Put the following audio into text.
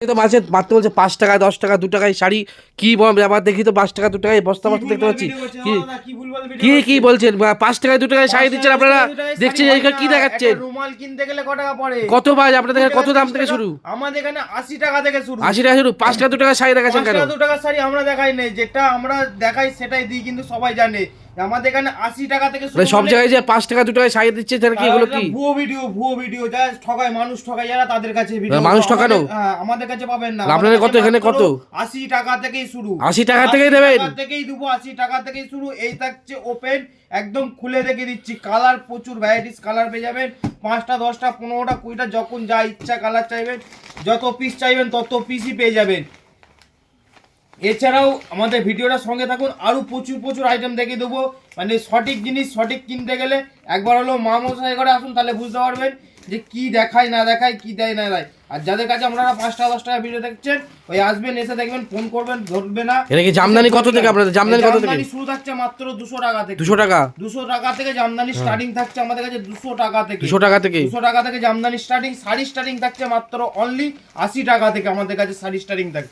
তো মাঝে মাত্র বলছে 5 টাকা 10 টাকা 2 টাকায় শাড়ি কি ব্যাপার দেখি তো 5 টাকা 2 টাকায় বস্তা বস্তা দেখতে পাচ্ছি কি কি বলছেন 5 টাকায় 2 টাকায় শাড়ি দিচ্ছেন আপনারা দেখছেন এইখানে কি দেখাচ্ছেন রুমাল কিনতে গেলে কত টাকা পড়ে কত ভাই আপনাদের এখানে কত দাম থেকে শুরু আমাদের এখানে 80 টাকা থেকে শুরু 80 টাকা শুরু 5 টাকা 2 টাকায় শাড়ি দেখাচ্ছেন কেন 5 টাকা 2 টাকার শাড়ি আমরা দেখাই নাই যেটা আমরা দেখাই সেটাই দিই কিন্তু সবাই জানে আমাদের এখানে 80 টাকা থেকে শুরু সব জায়গায় যে 5 টাকা 2 টাকায় শাড়ি দিচ্ছে তাহলে কি এগুলো কি ভুয়ো ভিডিও যা ঠকায় মানুষ ঠকায় যারা তাদের কাছে ভিডিও মানুষ ঠকানো আমাদের কাছে পাবেন না আপনাদের কত এখানে কত 80 টাকা থেকেই শুরু 80 টাকা থেকেই দেবেন 80 টাকা থেকেই দেবো 80 টাকা থেকেই শুরু এই থাকছে ওপেন একদম খুলে রেখে দিচ্ছি কালার প্রচুর ভ্যারাইটিস কালার পেয়ে যাবেন 5টা 10টা 15টা 20টা যখন যা ইচ্ছা কালার চাইবেন যত পিস চাইবেন তত পিসই পেয়ে যাবেন এছাড়াও আমাদের ভিডিওটার সঙ্গে থাকুন আরও প্রচুর আইটেম দেখিয়ে দেবো মানে সঠিক জিনিস সঠিক কিনতে গেলে একবার হলো মা মশাই করে আসুন তাহলে বুঝতে পারবেন যে কি দেখায় না দেখায় কি দেয় না দেয় আর যাদের কাছে আপনারা 5 টাকা 10 টাকা ভিডিও দেখছেন ওই আসবেন এসে দেখবেন ফোন করবেন ধরবে না এটা কি জামদানি কত থেকে আপনাদের জামদানি কত থেকে জামদানি শুরু থাকছে মাত্র 200 টাকা থেকে 200 টাকা 200 টাকা থেকে জামদানি স্টার্টিং থাকছে আমাদের কাছে 200 টাকা থেকে 200 টাকা থেকে 200 টাকা থেকে জামদানি স্টার্টিং শাড়ি স্টার্টিং থাকছে মাত্র অনলি 80 টাকা থেকে আমাদের কাছে শাড়ি স্টার্টিং থাকছে